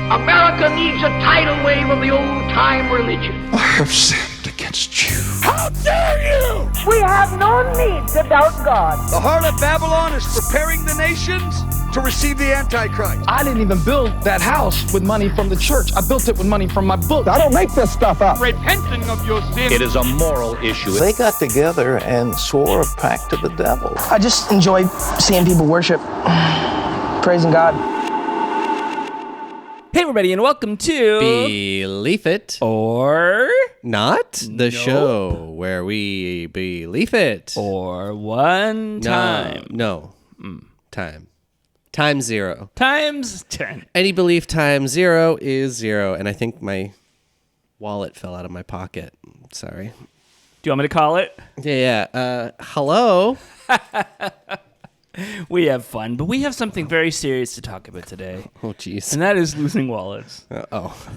America needs a tidal wave of the old-time religion. I have sinned against you. How dare you! We have no need to doubt God. The harlot Babylon is preparing the nations to receive the Antichrist. I didn't even build that house with money from the church. I built it with money from my book. I don't make this stuff up. Repenting of your sin. It is a moral issue. They got together and swore a pact to the devil. I just enjoy seeing people worship, praising God. Hey everybody, and welcome to Believe It or Not, the show where we believe it. Or one time. No. Time. Times 0. Times 10. Any belief times 0 is 0. And I think my wallet fell out of my pocket. Sorry. Do you want me to call it? Yeah. Hello? We have fun, but we have something very serious to talk about today. Oh, jeez. And that is losing wallets.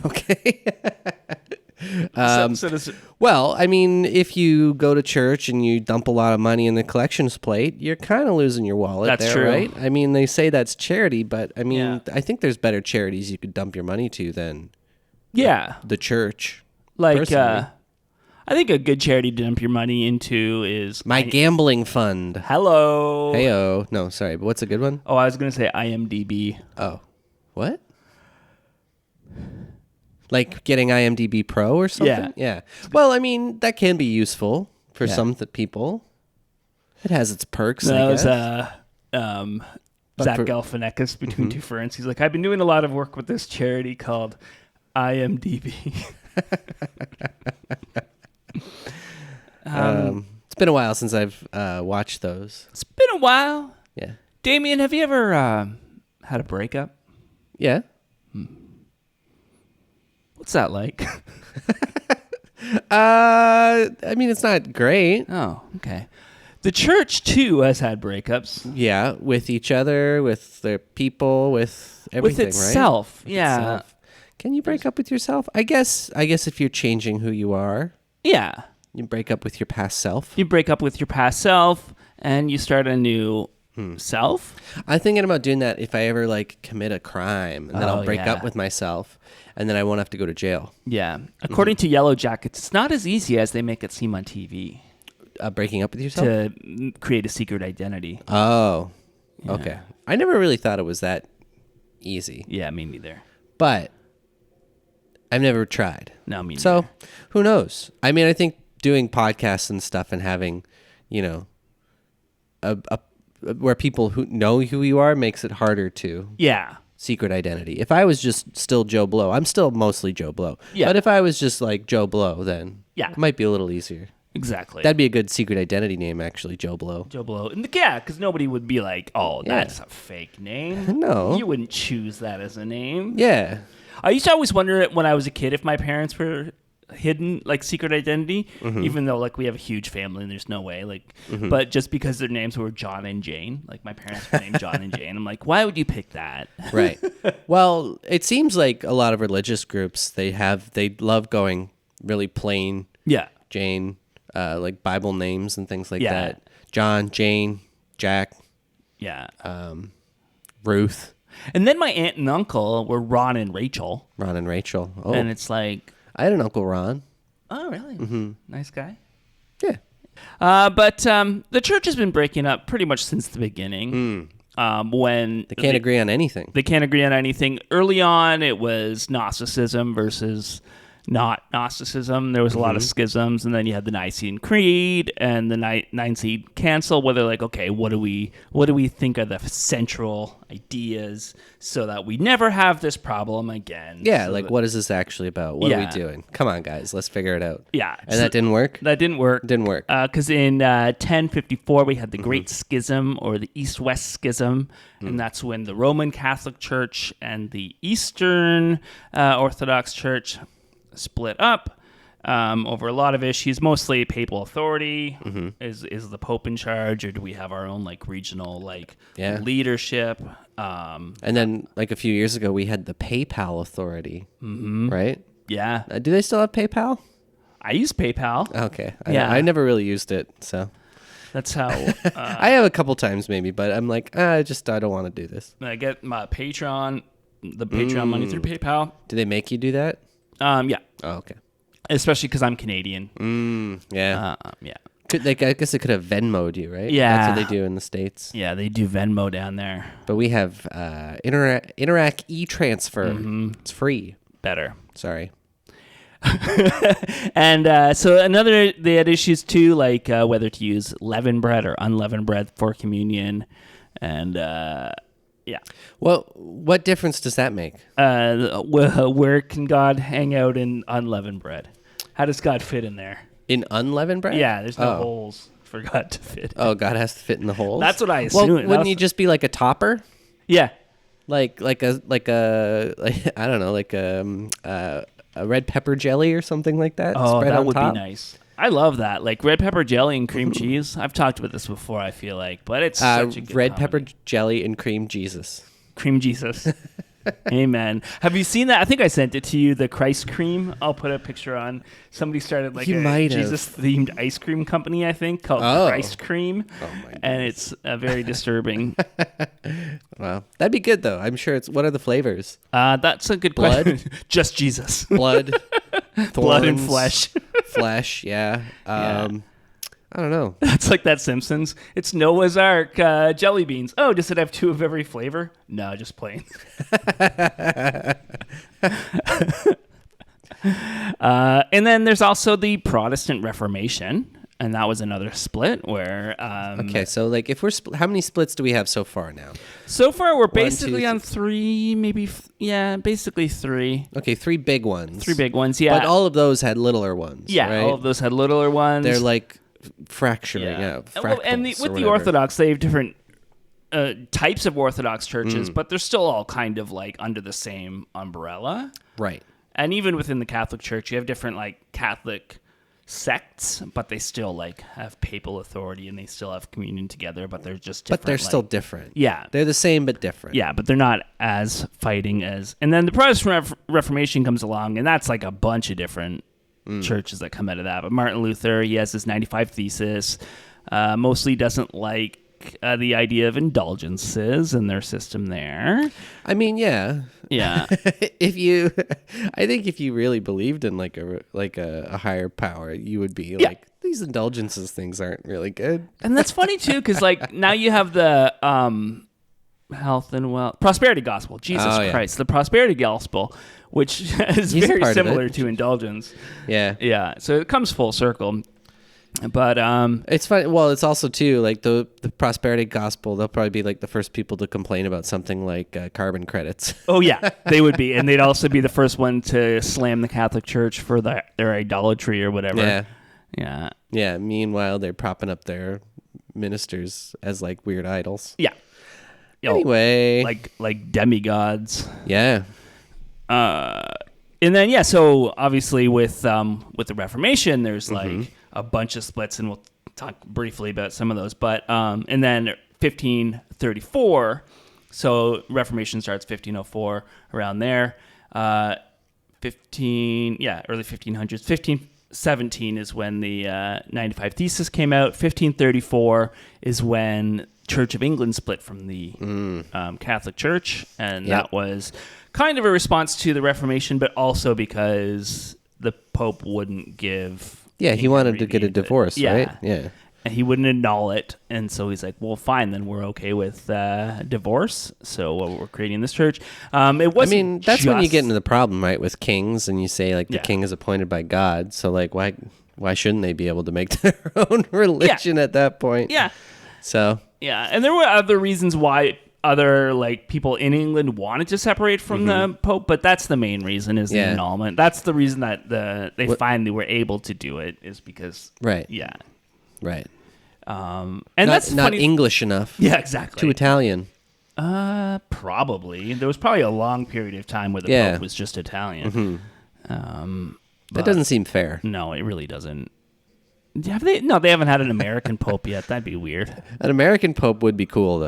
Okay. So Well, I mean, if you go to church and you dump a lot of money in the collections plate, you're kind of losing your wallet. That's there, true. Right? I mean, they say that's charity, but I mean, Yeah. I think there's better charities you could dump your money to than the church. Like, personally. I think a good charity to dump your money into is... My gambling fund. Hello. Heyo. No, sorry, but what's a good one? Oh, I was going to say IMDb. Oh. What? Like getting IMDb Pro or something? Yeah. Well, I mean, that can be useful for some people. It has its perks, I guess. That was Zach Galifianakis between two ferns. He's like, I've been doing a lot of work with this charity called IMDb. It's been a while since I've watched those. It's been a while. Yeah. Damien, have you ever had a breakup? Yeah. What's that like? I mean, it's not great. Oh, okay. The church, too, has had breakups. Yeah, with each other, with their people, with everything, with itself, right? yeah. Itself. Can you break up with yourself? I guess if you're changing who you are. Yeah. You break up with your past self. You break up with your past self, and you start a new self. I'm thinking about doing that if I ever commit a crime, and then I'll break up with myself, and then I won't have to go to jail. Yeah. According to Yellow Jackets, it's not as easy as they make it seem on TV. Breaking up with yourself? To create a secret identity. Oh, yeah. Okay. I never really thought it was that easy. Yeah, me neither. But I've never tried. No, me neither. So who knows? I mean, I think doing podcasts and stuff and having, where people who know who you are makes it harder to secret identity. If I was just still Joe Blow, I'm still mostly Joe Blow. Yeah. But if I was just like Joe Blow, then it might be a little easier. Exactly. That'd be a good secret identity name, actually, Joe Blow. Joe Blow. Yeah, because nobody would be like, oh, that's a fake name. No. You wouldn't choose that as a name. Yeah. I used to always wonder when I was a kid if my parents were hidden secret identity, even though we have a huge family and there's no way but just because their names were John and Jane, my parents were named John and Jane, I'm like, why would you pick that? Right. Well, it seems like a lot of religious groups they love going really plain Jane, like Bible names and things like that. John, Jane, Jack, Ruth. And then my aunt and uncle were Ron and Rachel. Ron and Rachel. Oh. And it's like... I had an Uncle Ron. Oh, really? Mm-hmm. Nice guy? Yeah. But the church has been breaking up pretty much since the beginning. When they can't agree on anything. They can't agree on anything. Early on, it was Gnosticism versus not Gnosticism. There was a lot of schisms, and then you had the Nicene Creed and the Nicene Council, where they're like, okay, what do we think are the central ideas so that we never have this problem again? Yeah, so what is this actually about? What are we doing? Come on, guys, let's figure it out. Yeah. And that didn't work? That didn't work. Didn't work. Because in 1054, we had the Great Schism, or the East-West Schism, and that's when the Roman Catholic Church and the Eastern Orthodox Church split up over a lot of issues, mostly papal authority. Is the Pope in charge, or do we have our own regional leadership? And then a few years ago we had the PayPal authority, right? Yeah. Do they still have PayPal? I use PayPal. Okay. I never really used it, so that's how I have a couple times maybe, but I'm like, I don't want to do this. I get my Patreon the Patreon money through PayPal. Do they make you do that? Yeah. Oh, okay. Especially because I'm Canadian. Yeah. Yeah. I guess they could have Venmo'd you, right? Yeah. That's what they do in the States. Yeah, they do Venmo down there. But we have Interac e-transfer. It's free. Better. Sorry. And so they had issues too, like whether to use leavened bread or unleavened bread for communion. And yeah. Well, what difference does that make? Where can God hang out in unleavened bread? How does God fit in there? In unleavened bread? Yeah, there's no holes for God to fit. Oh, God has to fit in the holes? That's what I assume. Well, wouldn't you just be like a topper? Yeah. Like I don't know, like a red pepper jelly or something like that? Oh, spread that on would top? be nice. I love that. Like red pepper jelly and cream cheese. I've talked about this before, I feel like, but it's such a good red comedy. pepper jelly and cream Jesus. Cream Jesus. Amen. Have you seen that? I think I sent it to you, the Christ cream. I'll put a picture on. Somebody started like You might have. Jesus-themed ice cream company, I think, called Christ Cream. Oh, my goodness. And it's very disturbing. Wow. That'd be good, though. I'm sure it's... What are the flavors? That's a good Blood? question. Just Jesus. Blood. Blood and thorns, flesh. Flesh, yeah. I don't know. That's like that Simpsons. It's Noah's Ark jelly beans. Oh, does it have 2 of every flavor? No, just plain. And then there's also the Protestant Reformation, and that was another split where... Okay, so like if we're... how many splits do we have so far now? So far, we're basically 2, on 3, maybe... basically 3. Okay, 3 big ones. 3 big ones, yeah. But all of those had littler ones, Yeah, right? all of those had littler ones. They're like fracturing, Yeah. fractals And or with the whatever. Orthodox, they have different types of Orthodox churches, but they're still all kind of like under the same umbrella. Right. And even within the Catholic Church, you have different like Catholic sects, but they still like have papal authority and they still have communion together, but they're just different. But they're still different. Yeah. They're the same but different. Yeah, but they're not as fighting as... And then the Protestant Reformation comes along, and that's like a bunch of different churches that come out of that. But Martin Luther, he has his 95 Thesis, mostly doesn't like the idea of indulgences and their system there. I mean, yeah. Yeah. I think if you really believed in like a higher power, you would be like, these indulgences things aren't really good. And that's funny too, because like now you have the health and wealth prosperity gospel, Jesus Christ, the prosperity gospel, which is He's very part of similar it. to indulgence. Yeah. Yeah. So it comes full circle. But it's funny. Well, it's also too like the prosperity gospel. They'll probably be like the first people to complain about something like carbon credits. oh yeah, they would be, and they'd also be the first one to slam the Catholic Church for their idolatry or whatever. Yeah. Yeah. Yeah. Meanwhile, they're propping up their ministers as like weird idols. Yeah. Anyway, like demigods. yeah. And then so obviously with the Reformation, there's like a bunch of splits, and we'll talk briefly about some of those. But and then 1534, so Reformation starts 1504 around there. Early 1500s. 1517 is when the 95 Thesis came out. 1534 is when Church of England split from the Catholic Church, and that was kind of a response to the Reformation, but also because the Pope wouldn't give... Yeah, he wanted to get a divorce, right? Yeah. And he wouldn't annul it, and so he's like, well, fine, then we're okay with divorce, so we're creating this church. It wasn't I mean, that's when you just- get into the problem, right, with kings, and you say, like, the king is appointed by God, so, like, why shouldn't they be able to make their own religion at that point? Yeah. So... Yeah, and there were other reasons why other like people in England wanted to separate from the Pope, but that's the main reason is the annulment. That's the reason that they finally were able to do it is because right. And that's not funny. English enough. Yeah, exactly. To Italian. Probably. There was probably a long period of time where the Pope was just Italian. That doesn't seem fair. No, it really doesn't. Have they? No, they haven't had an American Pope yet. That'd be weird. An American Pope would be cool, though.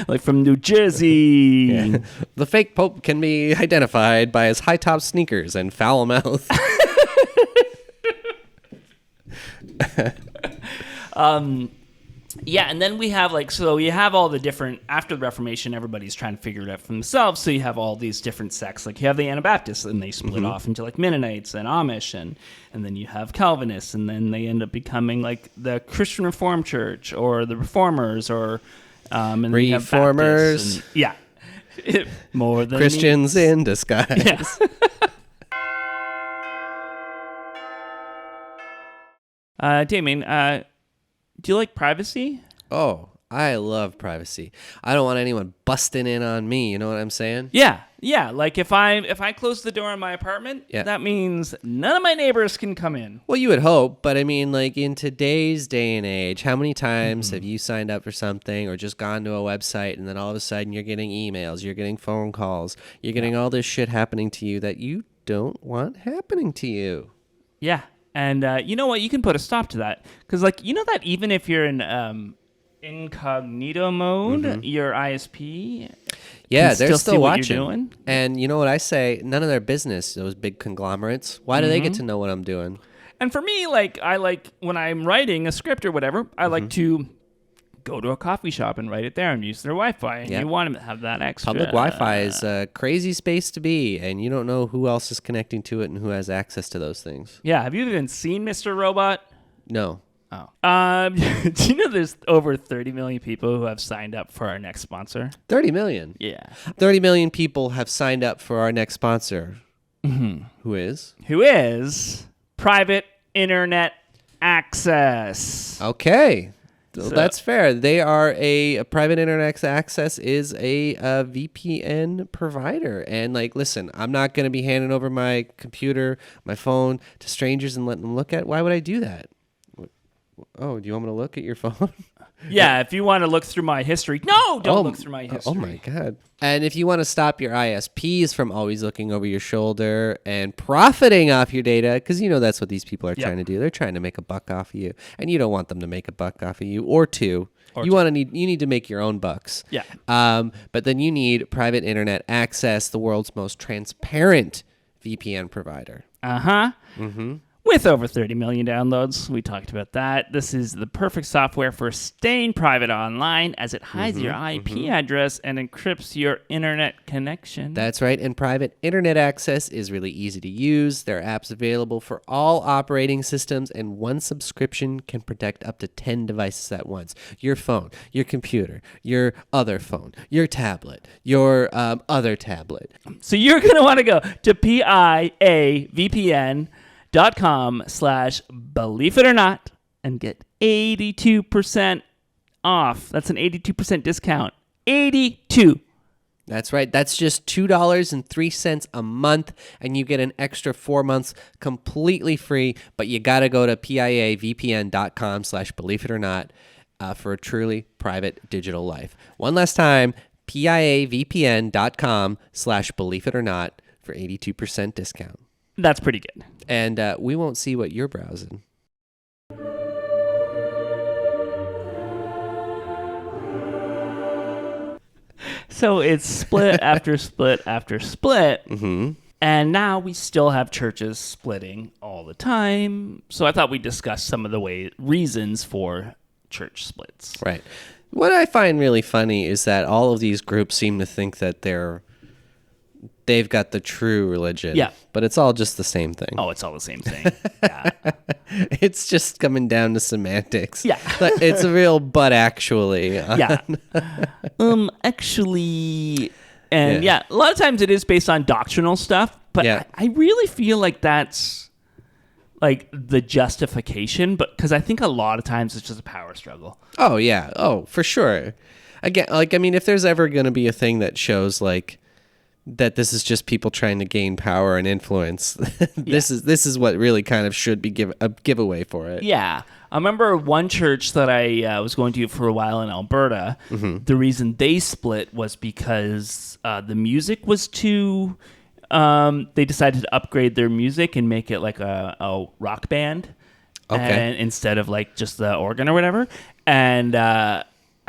Like from New Jersey. Yeah. The fake Pope can be identified by his high-top sneakers and foul mouth. Yeah, and then we have so you have all the different, after the Reformation, everybody's trying to figure it out for themselves, so you have all these different sects. Like you have the Anabaptists, and they split off into Mennonites and Amish, and then you have Calvinists, and then they end up becoming the Christian Reformed Church, or the Reformers, or and Reformers. And, yeah. More than Christians in disguise. Yeah. Damien, do you like privacy? Oh, I love privacy. I don't want anyone busting in on me. You know what I'm saying? Yeah. Like if I close the door in my apartment, that means none of my neighbors can come in. Well, you would hope, but I mean, in today's day and age, how many times have you signed up for something or just gone to a website, and then all of a sudden you're getting emails, you're getting phone calls, you're getting all this shit happening to you that you don't want happening to you? Yeah. And you know what? You can put a stop to that. Because, you know that even if you're in incognito mode, your ISP they're still still watching. What you're doing. And you know what I say? None of their business, those big conglomerates. Why do they get to know what I'm doing? And for me, I like when I'm writing a script or whatever, I like to go to a coffee shop and write it there and use their Wi-Fi. And you want to have that extra. Public Wi-Fi is a crazy space to be, and you don't know who else is connecting to it and who has access to those things. Yeah. Have you even seen Mr. Robot? No. Oh. Do you know there's over 30 million people who have signed up for our next sponsor? 30 million? Yeah. 30 million people have signed up for our next sponsor. Mm-hmm. Who is? Private Internet Access. Okay. So that's fair. They are a private internet access is a VPN provider. And listen, I'm not going to be handing over my computer, my phone to strangers and letting them look at. Why would I do that? Oh, do you want me to look at your phone? Yeah, if you want to look through my history. No, don't look through my history. Oh, my God. And if you want to stop your ISPs from always looking over your shoulder and profiting off your data, because that's what these people are trying to do. They're trying to make a buck off of you. And you don't want them to make a buck off of you or two. You need to make your own bucks. Yeah. But then you need private internet access, the world's most transparent VPN provider. Uh-huh. Mm-hmm. With over 30 million downloads, we talked about that. This is the perfect software for staying private online, as it hides your IP address and encrypts your internet connection. That's right, and private internet access is really easy to use. There are apps available for all operating systems, and one subscription can protect up to 10 devices at once. Your phone, your computer, your other phone, your tablet, your other tablet. So you're going to want to go to piavpn.com/beliefeitornot and get 82% off. That's an 82% discount. 82. That's right. That's just $2.03 a month, and you get an extra 4 months completely free. But you got to go to piavpn.com/beliefeitornot for a truly private digital life. One last time, piavpn.com/beliefeitornot for 82% discount. That's pretty good. And we won't see what you're browsing. So it's split after split after split. Mm-hmm. And now we still have churches splitting all the time. So I thought we'd discuss some of the reasons for church splits. Right. What I find really funny is that all of these groups seem to think that they've got the true religion. Yeah. But it's all just the same thing. Oh, it's all the same thing. Yeah. It's just coming down to semantics. Yeah. It's a real but actually. Yeah. Actually, and a lot of times it is based on doctrinal stuff, but I really feel like that's like the justification, but because I think a lot of times it's just a power struggle. Oh, yeah. Oh, for sure. Again, if there's ever going to be a thing that shows that this is just people trying to gain power and influence, this is what really kind of should be a giveaway for it. Yeah. I remember one church that I was going to for a while in Alberta. Mm-hmm. The reason they split was because the music was too... they decided to upgrade their music and make it like a rock band, and instead of just the organ or whatever. And I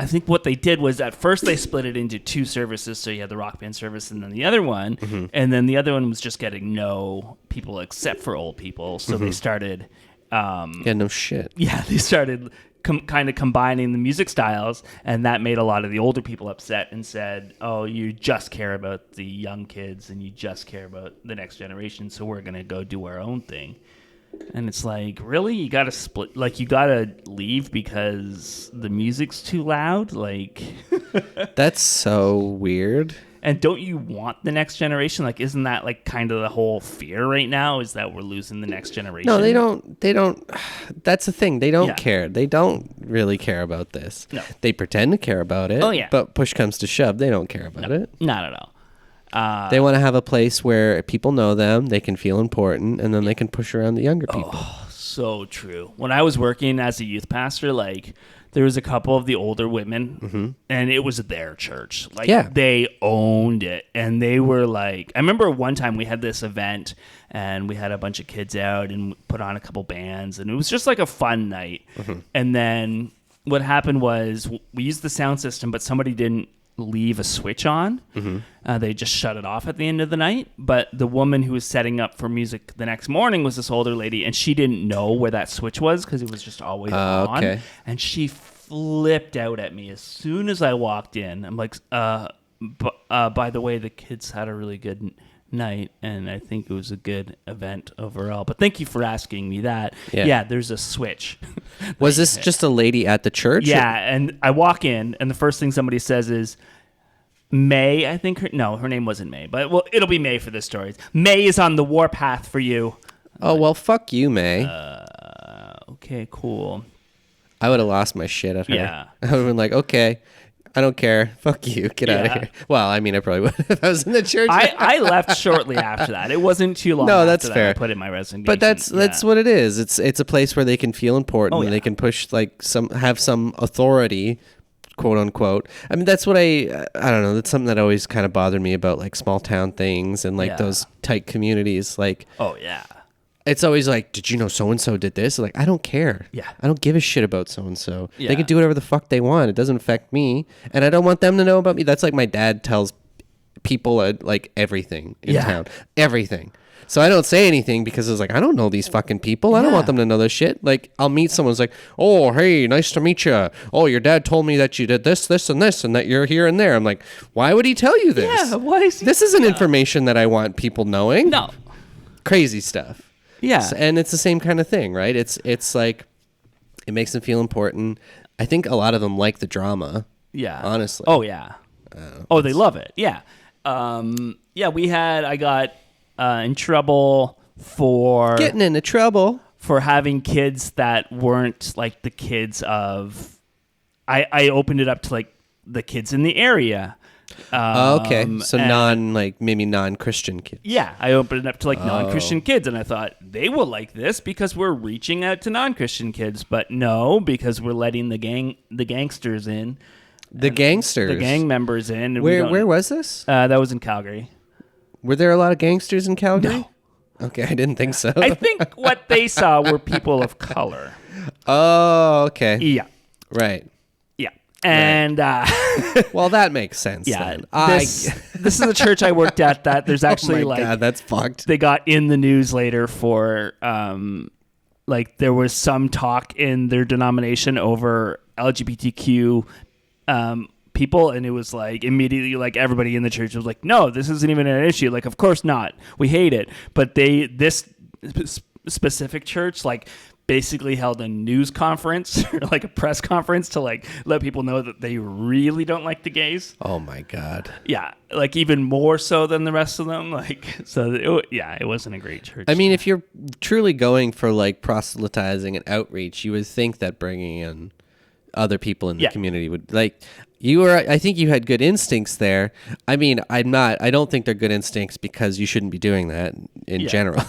think what they did was at first they split it into two services. So you had the rock band service and then the other one. Mm-hmm. And then the other one was just getting no people except for old people. So they started... no shit. Yeah, they started kind of combining the music styles, and that made a lot of the older people upset and said, oh, you just care about the young kids and you just care about the next generation, so we're going to go do our own thing. And it's like, really? You got to split? Like, you got to leave because the music's too loud? Like... That's so weird. And don't you want the next generation? Like, isn't that like kind of the whole fear right now, is that we're losing the next generation? No, they don't. That's the thing. They don't care. They don't really care about this. No. They pretend to care about it. Oh, yeah. But push comes to shove, they don't care about it. Not at all. They want to have a place where people know them, they can feel important, and then they can push around the younger people. Oh, so true. When I was working as a youth pastor, like, there was a couple of the older women, and it was their church. Like, they owned it, and they were like... I remember one time we had this event, and we had a bunch of kids out and put on a couple bands, and it was just like a fun night. And then what happened was we used the sound system, but somebody didn't leave a switch on. They just shut it off at the end of the night. But the woman who was setting up for music the next morning was this older lady, and she didn't know where that switch was because it was just always on. Okay. And she flipped out at me as soon as I walked in. I'm like, by the way, the kids had a really good night, and I think it was a good event overall. But thank you for asking me that. Yeah, there's a switch. Was this just a lady at the church? Yeah, and I walk in, and the first thing somebody says is, May, I think. Her name wasn't May, but well, it'll be May for this story. May is on the warpath for you. Oh, well, fuck you, May. Okay, cool. I would have lost my shit at her. Yeah. I would have been like, okay, I don't care. Fuck you. Get out of here. Well, I mean, I probably would if I was in the church. I left shortly after that. It wasn't too long No, after that's that fair. I put in my resignation. But that's what it is. It's a place where they can feel important. Oh, yeah. They can push, like, have some authority, quote unquote. I mean, that's what I don't know. That's something that always kind of bothered me about, like, small town things and, like, those tight communities. Like, oh, yeah. It's always like, did you know so-and-so did this? Like, I don't care. Yeah. I don't give a shit about so-and-so. Yeah. They can do whatever the fuck they want. It doesn't affect me. And I don't want them to know about me. That's like my dad tells people, like, everything in town. Everything. So I don't say anything because it's like, I don't know these fucking people. I don't want them to know this shit. Like, I'll meet someone who's like, oh, hey, nice to meet you. Oh, your dad told me that you did this, this, and this, and that you're here and there. I'm like, why would he tell you this? Yeah, why is he... This isn't information that I want people knowing. No. Crazy stuff. Yeah. And it's the same kind of thing, right? It's like, it makes them feel important. I think a lot of them like the drama. Yeah. Honestly. Oh, yeah. They love it. Yeah. I got in trouble for... Getting into trouble. For having kids that weren't like the kids of... I opened it up to, like, the kids in the area. Okay. So maybe non-Christian kids. Yeah, I opened it up to, like, non-Christian kids, and I thought they will like this because we're reaching out to non-Christian kids. But no, because we're letting the gangsters in. The gangsters? The gang members in. And where was this? That was in Calgary. Were there a lot of gangsters in Calgary? No. Okay, I didn't think so. I think what they saw were people of color. Oh, okay. Yeah. Right. And well, that makes sense. Yeah, then. this is a church I worked at. That there's actually God, that's fucked. They got in the news later for like there was some talk in their denomination over LGBTQ people, and it was like immediately like everybody in the church was like, no, this isn't even an issue. Like, of course not. We hate it. But this specific church like basically held a news conference or like a press conference to like let people know that they really don't like the gays. Oh my God. Yeah, like even more so than the rest of them. Like, so it wasn't a great church. I mean, if you're truly going for like proselytizing and outreach, you would think that bringing in other people in the community would like. I think you had good instincts there. I mean, I don't think they're good instincts because you shouldn't be doing that in general.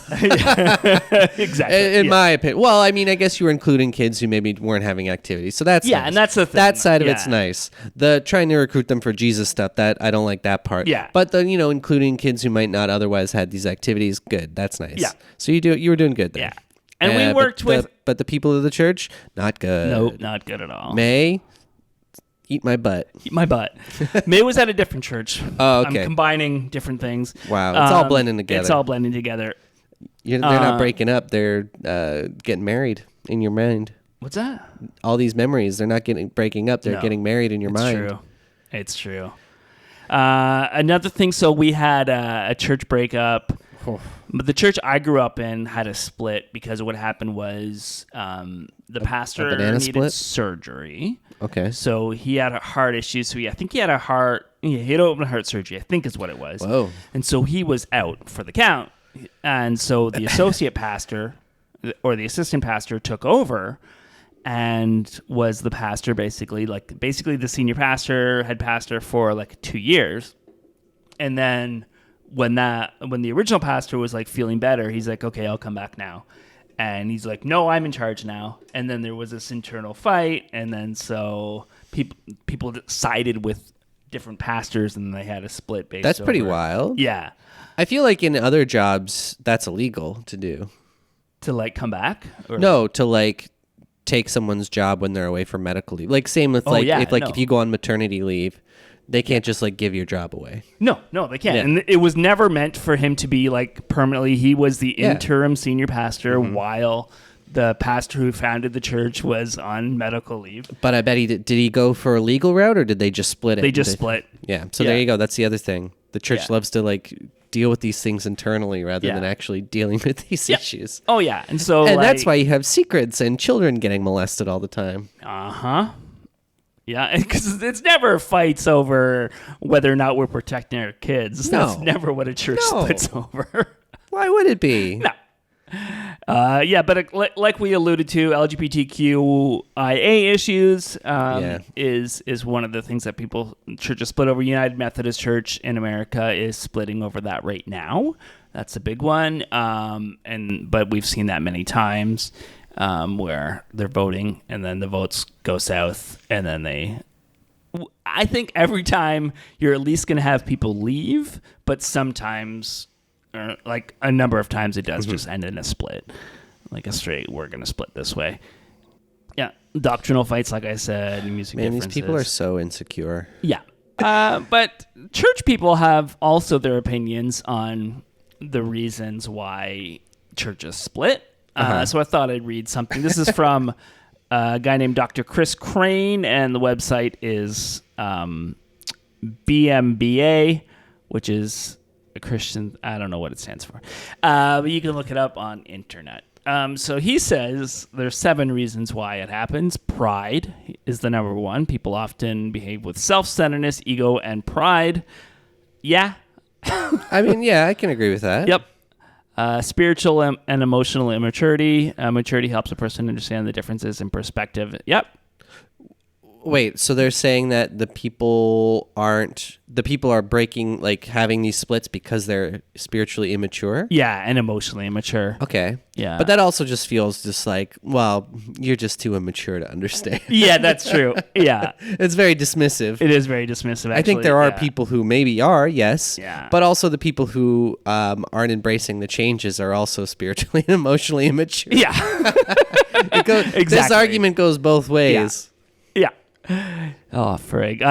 Exactly. In my opinion. Well, I mean, I guess you were including kids who maybe weren't having activities. So that's nice. And that's the thing. That side of it's nice. The trying to recruit them for Jesus stuff, that I don't like that part. Yeah. But the, including kids who might not otherwise had these activities, good. That's nice. Yeah. So you were doing good there. Yeah. And we worked but the people of the church, not good. Nope, not good at all. May, eat my butt. Eat my butt. May was at a different church. Oh, okay. I'm combining different things. Wow, it's all blending together. It's all blending together. They're not breaking up. They're getting married in your mind. What's that? All these memories, they're not breaking up. They're getting married in your mind. It's true. Another thing, so we had a church breakup. But the church I grew up in had a split because what happened was the pastor needed surgery. Okay. So he had a heart issue. So I think he had open heart surgery, I think is what it was. Whoa. And so he was out for the count. And so the associate pastor or the assistant pastor took over and was the pastor basically the senior pastor, head pastor for like 2 years. And then when the original pastor was like feeling better, he's like, okay, I'll come back now. And he's like, no, I'm in charge now. And then there was this internal fight. And then so people sided with different pastors and they had a split based That's pretty over. wild. Yeah. I feel like in other jobs, that's illegal to do. To like come back? Or? No, to like take someone's job when they're away for medical leave. Like same with if you go on maternity leave, they can't just like give your job away. No, they can't. Yeah. And it was never meant for him to be like permanently. He was the interim senior pastor while the pastor who founded the church was on medical leave. But I bet did he go for a legal route or did they just split it? They just split. Yeah. So there you go. That's the other thing. The church loves to like deal with these things internally rather than actually dealing with these issues. Oh yeah. And so that's why you have secrets and children getting molested all the time. Yeah, because it's never fights over whether or not we're protecting our kids. No. That's never what a church splits over. Why would it be? No. But like we alluded to, LGBTQIA issues is one of the things that churches split over. United Methodist Church in America is splitting over that right now. That's a big one. But we've seen that many times. Where they're voting and then the votes go south and then I think every time you're at least going to have people leave, but sometimes like a number of times it does just end in a split, like a straight, we're going to split this way. Yeah. Doctrinal fights, like I said, music differences. These people are so insecure. Yeah. But church people have also their opinions on the reasons why churches split. So I thought I'd read something. This is from a guy named Dr. Chris Crane, and the website is BMBA, which is a Christian. I don't know what it stands for, but you can look it up on internet. So he says there's 7 reasons why it happens. Pride is the number one. People often behave with self-centeredness, ego, and pride. Yeah. I mean, yeah, I can agree with that. Yep. Spiritual and emotional immaturity. Maturity helps a person understand the differences in perspective. Yep. Wait, so they're saying that the people are breaking, like having these splits because they're spiritually immature? Yeah, and emotionally immature. Okay. Yeah. But that also just feels just like, well, you're just too immature to understand. Yeah, that's true. Yeah. It's very dismissive. It is very dismissive, actually. I think there are people who maybe are, yes. Yeah. But also the people who aren't embracing the changes are also spiritually and emotionally immature. Yeah. Exactly. This argument goes both ways. Yeah. Oh, frig.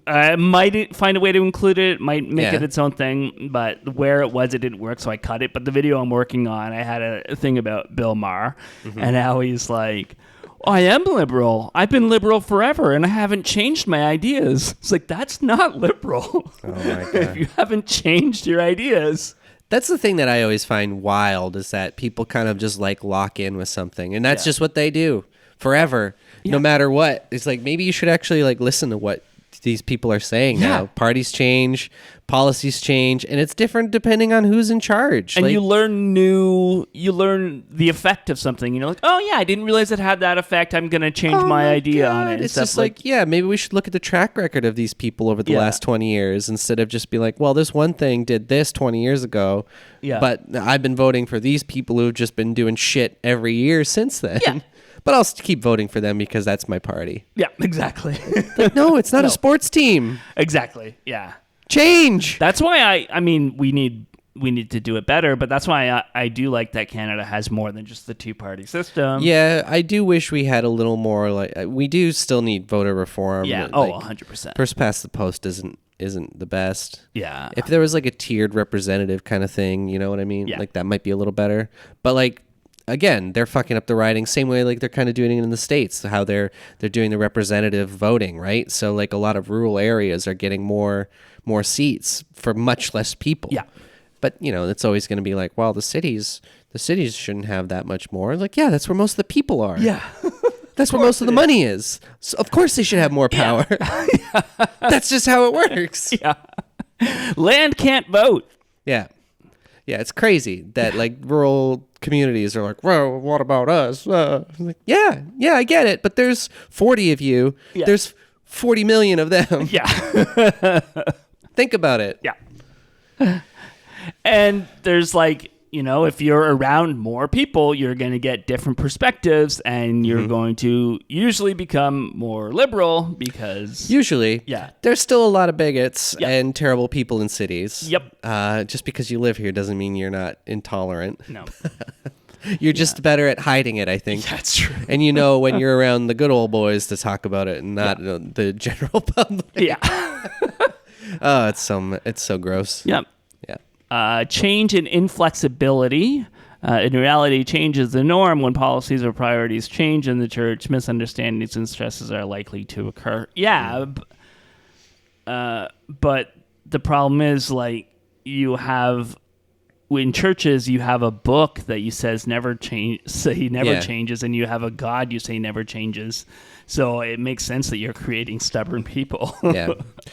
I might find a way to include it, might make it its own thing, but where it was, it didn't work, so I cut it. But the video I'm working on, I had a thing about Bill Maher and how he's like, I am liberal. I've been liberal forever, and I haven't changed my ideas. It's like, that's not liberal. Oh, my God. If you haven't changed your ideas. That's the thing that I always find wild is that people kind of just like lock in with something, and that's just what they do forever, no matter what. It's like, maybe you should actually like listen to what these people are saying now. Parties change, policies change, and it's different depending on who's in charge. And you learn the effect of something. You're like, oh yeah, I didn't realize it had that effect. I'm going to change my idea on it. It's just like, maybe we should look at the track record of these people over the last 20 years instead of just be like, well, this one thing did this 20 years ago, but I've been voting for these people who've just been doing shit every year since then. Yeah. But I'll keep voting for them because that's my party. Yeah, exactly. Like, no, it's not a sports team. Exactly. Yeah. Change. That's why I mean, we need to do it better, but that's why I do like that Canada has more than just the 2-party system. Yeah, I do wish we had a little more, like, we do still need voter reform. Yeah, like, 100%. First past the post isn't the best. Yeah. If there was like a tiered representative kind of thing, you know what I mean? Yeah. Like that might be a little better. But like, again, they're fucking up the riding same way like they're kind of doing it in the States, how they're doing the representative voting, right? So like a lot of rural areas are getting more seats for much less people. Yeah. But, it's always going to be like, well, the cities shouldn't have that much more. Like, yeah, that's where most of the people are. Yeah. That's where most of the money is. So of course they should have more power. Yeah. That's just how it works. Yeah. Land can't vote. Yeah. Yeah, it's crazy that like rural communities are like, well, what about us? I'm like, yeah, I get it. But there's 40 of you. Yeah. There's 40 million of them. Yeah. Think about it. Yeah. And there's like, if you're around more people, you're going to get different perspectives and you're going to usually become more liberal because... Usually. Yeah. There's still a lot of bigots Yep. and terrible people in cities. Yep. Just because you live here doesn't mean you're not intolerant. No. You're just better at hiding it, I think. That's true. And when you're around the good old boys to talk about it and not the general public. Yeah. Oh, it's so gross. Yep. Yeah. Change in inflexibility. In reality, change is the norm. When policies or priorities change in the church, misunderstandings and stresses are likely to occur. Yeah, but the problem is, like, in churches, you have a book that you say never changes, and you have a God you say never changes. So it makes sense that you're creating stubborn people. Yeah.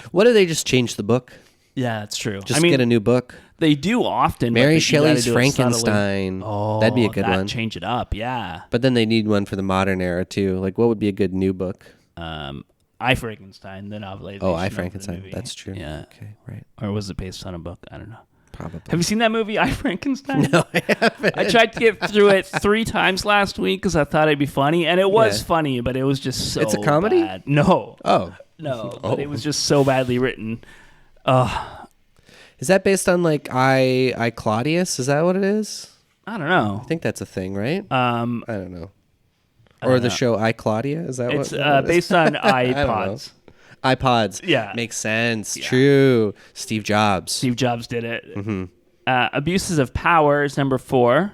What if they just change the book? Yeah, that's true. Just get a new book. They do often. Mary but Shelley's you gotta do it subtly. Frankenstein. Oh, that'd be a good one. Change it up, yeah. But then they need one for the modern era too. Like, what would be a good new book? I Frankenstein, the novelization. Oh, I of the Frankenstein. movie. That's true. Yeah. Okay, right. Or was it based on a book? I don't know. Probably. Have you seen that movie, I Frankenstein? No, I haven't. I tried to get through it 3 times last week because I thought it'd be funny, and it was funny, but it was just so. It's a comedy? bad. No. Oh. No, but it was just so badly written. Is that based on like I Claudius? Is that what it is? I don't know. I think that's a thing, right? I don't know. Or the show I Claudia? Is that it's what? It's based on iPods. iPods. Yeah. Makes sense. Yeah. True. Steve Jobs. Steve Jobs did it. Mm-hmm. Abuses of power is number 4.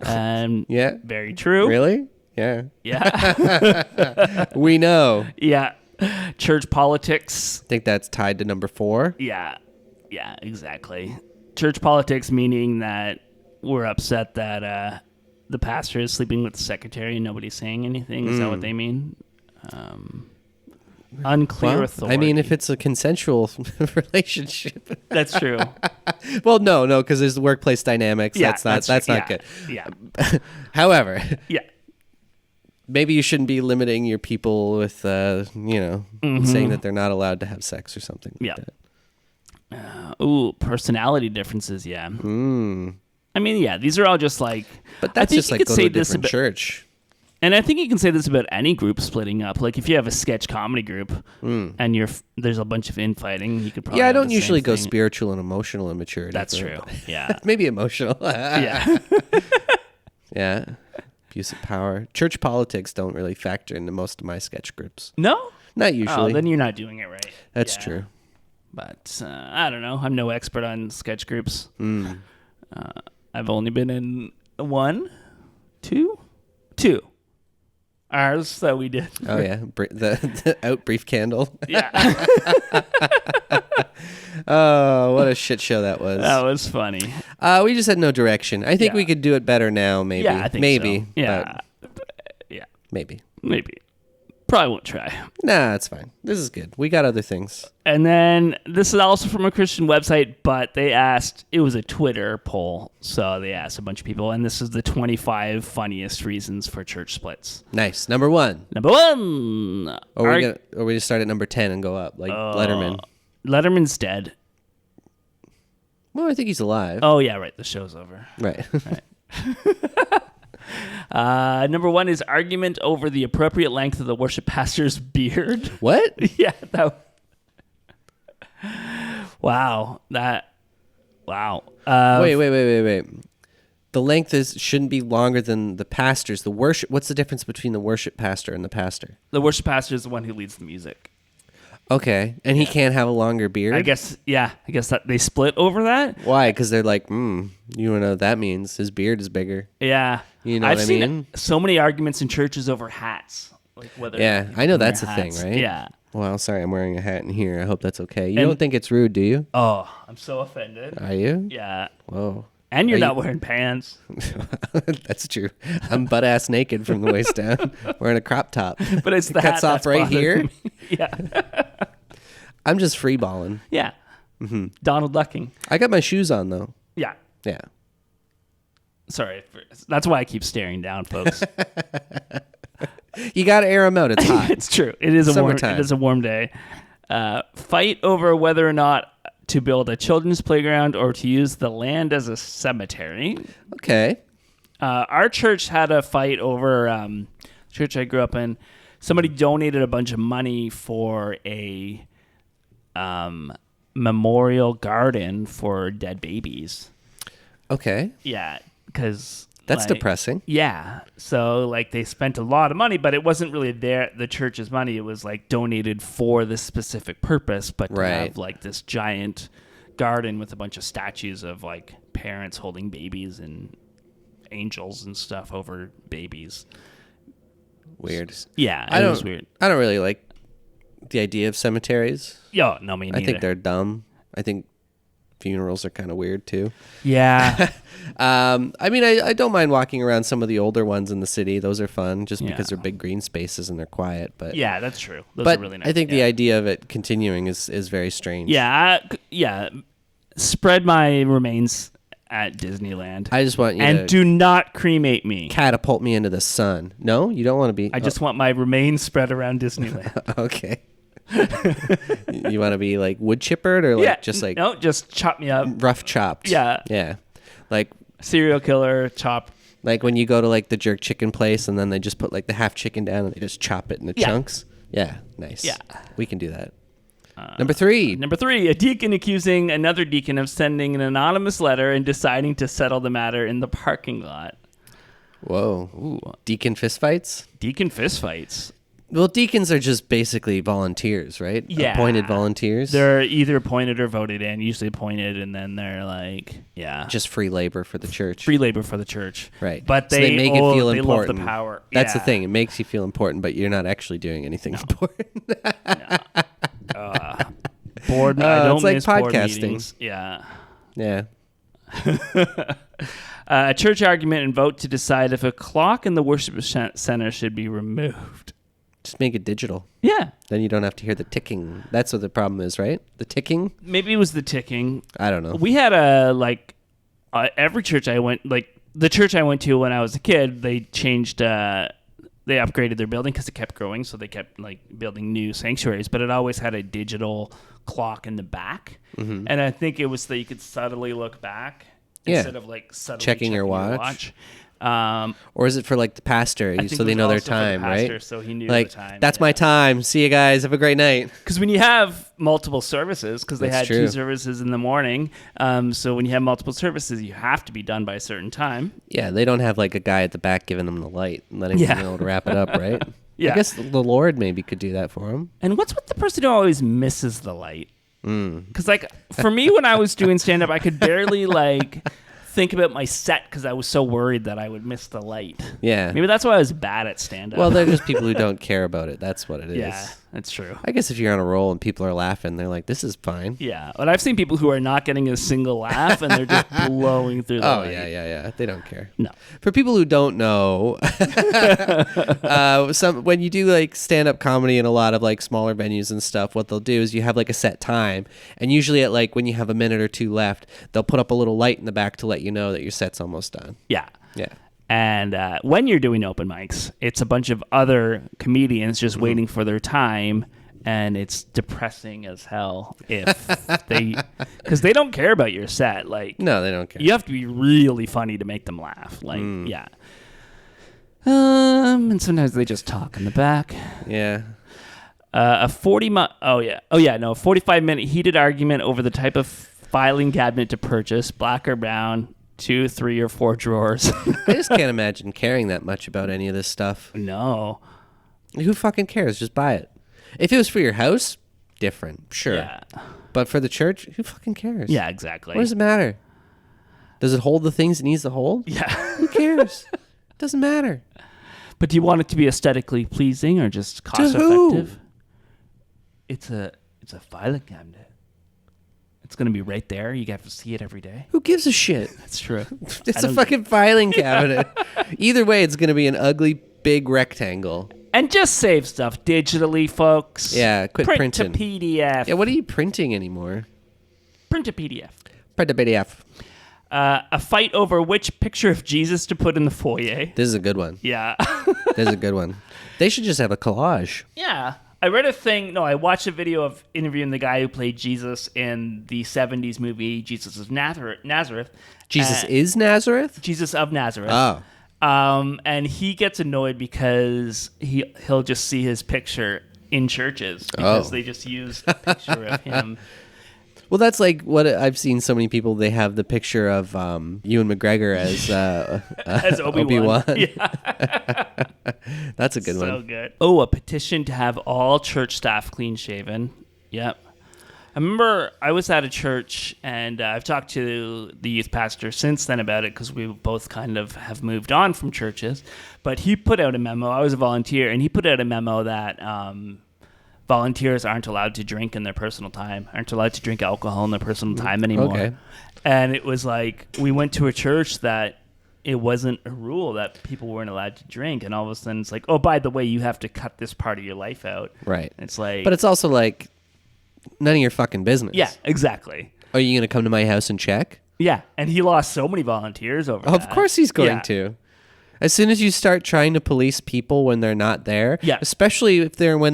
Yeah. Very true. Really? Yeah. Yeah. We know. Yeah. Church politics. I think that's tied to number 4. Yeah. Yeah, exactly. Church politics, meaning that we're upset that the pastor is sleeping with the secretary and nobody's saying anything. Is that what they mean? Unclear authority. I mean, if it's a consensual relationship. That's true. Well, no, because there's workplace dynamics. Yeah, that's not good. Yeah. However. Yeah. Maybe you shouldn't be limiting your people with, saying that they're not allowed to have sex or something like that. Personality differences, yeah. I mean, yeah, these are all just like... But that's just like go to a different church. And I think you can say this about any group splitting up. Like if you have a sketch comedy group and there's a bunch of infighting, you could probably... Yeah, I don't usually go spiritual and emotional immaturity. That's true, yeah. Maybe emotional. Yeah. Yeah. Abuse of power. Church politics don't really factor into most of my sketch groups. No? Not usually. Oh, then you're not doing it right. That's true. But I don't know. I'm no expert on sketch groups. I've only been in 1, 2. Ours that we did. Oh, yeah. The out brief candle. Yeah. Oh, what a shit show that was. That was funny. We just had no direction. I think we could do it better now, maybe. Yeah, I think so. Yeah. Yeah. Maybe. Probably won't try. Nah, it's fine. This is good. We got other things. And then this is also from a Christian website, but they asked, it was a Twitter poll, so they asked a bunch of people, and this is the 25 funniest reasons for church splits. Nice. Number 1. Or we just start at number 10 and go up, like Letterman. Letterman's dead. Well, I think he's alive. Oh, yeah, right. The show's over. Right. Number 1 is argument over the appropriate length of the worship pastor's beard. What? Yeah. Wow. Wow. Wait. The length shouldn't be longer than the pastor's. What's the difference between the worship pastor and the pastor? The worship pastor is the one who leads the music. Okay, and he can't have a longer beard? I guess that they split over that. Why? Because they're like, you know what that means. His beard is bigger. Yeah. You know I've what I seen mean? so many arguments in churches over hats. Like whether Yeah, you I know can wear that's a thing, hats. right? Yeah. Well, sorry, I'm wearing a hat in here. I hope that's okay. You And- don't think it's rude, do you? Oh, I'm so offended. Are you? Yeah. Whoa. And you're Are not you- wearing pants. That's true. I'm butt ass naked from the waist down, wearing a crop top. But it's the It cuts hat off that's right bothering here. me. Yeah. I'm just free balling. Yeah. Donald Ducking. I got my shoes on though. Yeah. Yeah. Sorry. That's why I keep staring down, folks. You got to air them out. It's hot. It's true. It is a warm. Summertime. It is a warm day. Fight over whether or not to build a children's playground or to use the land as a cemetery. Okay. Our church had a fight over church I grew up in. Somebody donated a bunch of money for a memorial garden for dead babies. Okay. Yeah, because That's depressing. Yeah, so like they spent a lot of money, but it wasn't really the church's money. It was like donated for this specific purpose, but to have like this giant garden with a bunch of statues of like parents holding babies and angels and stuff over babies. Weird. Yeah, it was weird. I don't really like the idea of cemeteries. Yeah, no, me neither. I think they're dumb. I think funerals are kind of weird too. Yeah. I mean, I don't mind walking around some of the older ones in the city. Those are fun just because they're big green spaces and they're quiet. But yeah, that's true. Those but are really nice. I think the idea of it continuing is very strange. Yeah, spread my remains at Disneyland. I just want you and to do not cremate me. catapult me into the sun. No, you don't want to be. I just want my remains spread around Disneyland. Okay. You want to be like wood chippered or like just like no, just chop me up. rough chopped. Yeah. Like Serial killer chop. like when you go to like the jerk chicken place and then they just put like the half chicken down and they just chop it into chunks. Yeah, nice. Yeah. We can do that. Number 3. Number 3, a deacon accusing another deacon of sending an anonymous letter and deciding to settle the matter in the parking lot. Whoa. Ooh. Deacon fistfights? Deacon fistfights. Well, deacons are just basically volunteers, right? Yeah. Appointed volunteers. They're either appointed or voted in, usually appointed, and then they're like, just free labor for the church. free labor for the church. Right. But So they make it feel they love important. the power. That's the Yeah. thing. It makes you feel important, but you're not actually doing anything important. Board, I don't it's like miss board podcasting. meetings. Yeah. Yeah. A church argument and vote to decide if a clock in the worship center should be removed. Just make it digital. Yeah. Then you don't have to hear the ticking. That's what the problem is, right? The ticking? Maybe it was the ticking. I don't know. We had every church I went, like the church I went to when I was a kid, they changed, they upgraded their building because it kept growing. So they kept like building new sanctuaries, but it always had a digital clock in the back. Mm-hmm. And I think it was that you could subtly look back instead of like subtly Checking your watch. Or is it for like the pastor think so it they was know their also for the time, pastor, right? so he knew like, the time, that's yeah. my time. See you guys. Have a great night. Because when you have multiple services, because they That's had true. 2 services in the morning, so when you have multiple services, you have to be done by a certain time. Yeah, they don't have like a guy at the back giving them the light and letting them know to wrap it up, right? Yeah. I guess the Lord maybe could do that for them. And what's with the person who always misses the light? Because like for me, when I was doing stand up, I could barely like think about my set because I was so worried that I would miss the light. Yeah. Maybe that's why I was bad at stand up. Well, they're just people who don't care about it. That's what it is. yeah, that's true. I guess if you're on a roll and people are laughing, they're like, this is fine. Yeah, but I've seen people who are not getting a single laugh and they're just blowing through the Oh, light. yeah. They don't care. No. For people who don't know, when you do like stand-up comedy in a lot of like smaller venues and stuff, what they'll do is you have like a set time, and usually at like when you have a minute or 2 left, they'll put up a little light in the back to let you know that your set's almost done. Yeah. Yeah. And when you're doing open mics, it's a bunch of other comedians just waiting for their time, and it's depressing as hell if because they don't care about your set. Like, No, they don't care. you have to be really funny to make them laugh. Like, yeah. And sometimes they just talk in the back. Yeah. A 45-minute heated argument over the type of filing cabinet to purchase, black or brown, 2, 3, or 4 drawers. I just can't imagine caring that much about any of this stuff. No. Who fucking cares? Just buy it. If it was for your house, different. Sure. Yeah. But for the church, who fucking cares? Yeah, exactly. What does it matter? Does it hold the things it needs to hold? Yeah. Who cares? Doesn't matter. But do you want it to be aesthetically pleasing or just cost effective? It's a filing cabinet. It's going to be right there. You have to see it every day. Who gives a shit? That's true. It's a fucking filing cabinet. Either way, it's going to be an ugly, big rectangle. And just save stuff digitally, folks. Yeah, quit printing. Print to PDF. Yeah, what are you printing anymore? Print to PDF. Print to PDF. A fight over which picture of Jesus to put in the foyer. This is a good one. Yeah. This is a good one. They should just have a collage. Yeah. I watched a video of interviewing the guy who played Jesus in the 70s movie Jesus of Nazareth. Jesus is Nazareth? Jesus of Nazareth. Oh. And he gets annoyed because he'll just see his picture in churches because they just use a picture of him. Well, that's like what I've seen so many people, they have the picture of Ewan McGregor as, as Obi-Wan. Yeah. That's a good one. So good. Oh, a petition to have all church staff clean shaven. Yep. I remember I was at a church, and I've talked to the youth pastor since then about it because we both kind of have moved on from churches. But he put out a memo. I was a volunteer, and he put out a memo that volunteers aren't allowed to drink in their personal time, aren't allowed to drink alcohol in their personal time anymore. Okay. And it was like we went to a church that it wasn't a rule that people weren't allowed to drink, and all of a sudden it's like, oh, by the way, you have to cut this part of your life out. Right. It's like, but it's also like none of your fucking business. Yeah, exactly. Are you going to come to my house and check? Yeah, and he lost so many volunteers over that. Of course he's going to. As soon as you start trying to police people when they're not there, especially if they're when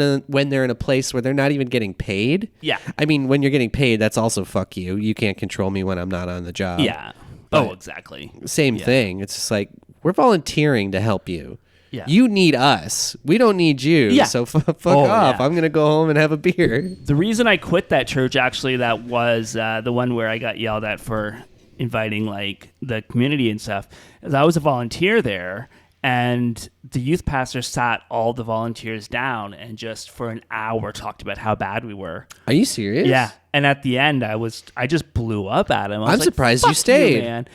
they're in a place where they're not even getting paid. Yeah. I mean, when you're getting paid, that's also fuck you. You can't control me when I'm not on the job. Yeah. But exactly. Same thing. It's just like, we're volunteering to help you. Yeah. You need us. We don't need you. Yeah. So fuck off. Yeah. I'm going to go home and have a beer. The reason I quit that church, actually, that was the one where I got yelled at for inviting like the community and stuff, is I was a volunteer there. And the youth pastor sat all the volunteers down and just for an hour talked about how bad we were. Are you serious? Yeah. And at the end, I just blew up at him. I'm surprised you stayed. Man.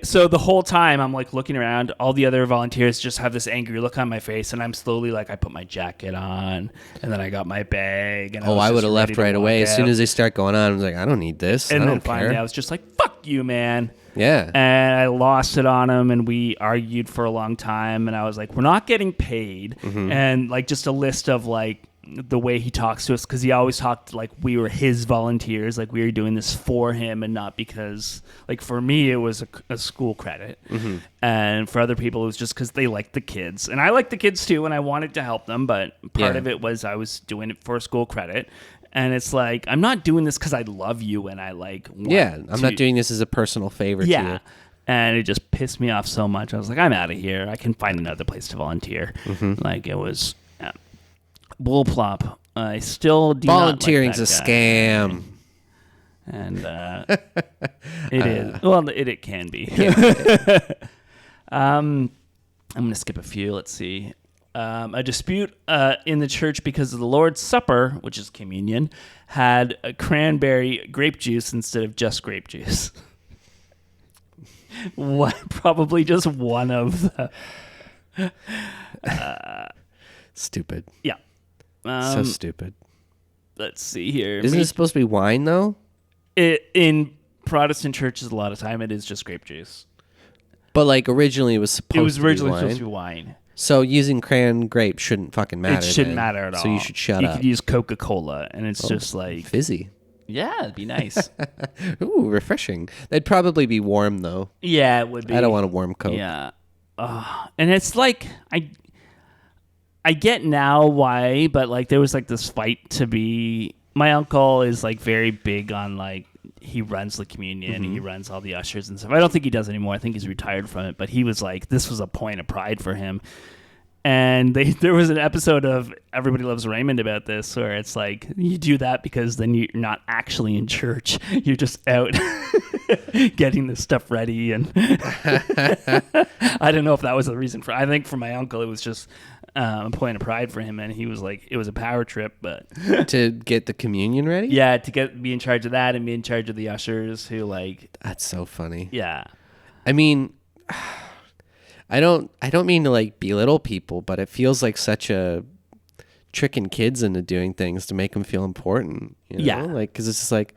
So the whole time I'm like looking around, all the other volunteers just have this angry look on my face, and I'm slowly like, I put my jacket on, and then I got my bag. And I would have left right away. As soon as they start going on, I was like, I don't need this. And I then don't finally care. I was just like, fuck you, man. Yeah. And I lost it on him, and we argued for a long time, and I was like, we're not getting paid. Mm-hmm. And like just a list of like the way he talks to us, because he always talked like we were his volunteers, like we were doing this for him and not because, like, for me it was a school credit, and for other people it was just because they liked the kids, and I liked the kids too, and I wanted to help them, but part of it was I was doing it for school credit. And it's like, I'm not doing this because I love you and I like want I'm not doing this as a personal favor to you. And it just pissed me off so much. I was like, I'm out of here. I can find another place to volunteer. Like, it was bull plop. I still do Volunteering's not like a scam. And it is. Well, it can be. I'm going to skip a few. Let's see. A dispute in the church because of the Lord's Supper, which is communion, had a cranberry grape juice instead of just grape juice. Probably just one of the... Stupid. Yeah. So stupid. Let's see here. Isn't it supposed to be wine, though? In Protestant churches, a lot of time, it is just grape juice. But, like, originally it was supposed to be wine. So using cran grape shouldn't fucking matter. It shouldn't matter at all. So you should shut up. You could use Coca-Cola, and it's just like... Fizzy. Yeah, it'd be nice. Ooh, refreshing. They'd probably be warm, though. Yeah, it would be. I don't want a warm Coke. Yeah. And it's like... I get now why, but like there was like this fight to be... My uncle is like very big on like... He runs the communion, he runs all the ushers and stuff. I don't think he does anymore. I think he's retired from it. But he was like, this was a point of pride for him. And there was an episode of Everybody Loves Raymond about this, where it's like, you do that because then you're not actually in church. You're just out getting this stuff ready. And I don't know if that was the reason for. I think for my uncle, it was just a point of pride for him, and he was like, it was a power trip, but to get the communion ready. Yeah, to be in charge of that and be in charge of the ushers who like. That's so funny. Yeah, I mean, I don't mean to like belittle people, but it feels like such a tricking kids into doing things to make them feel important. You know? Yeah. Like, because it's just like,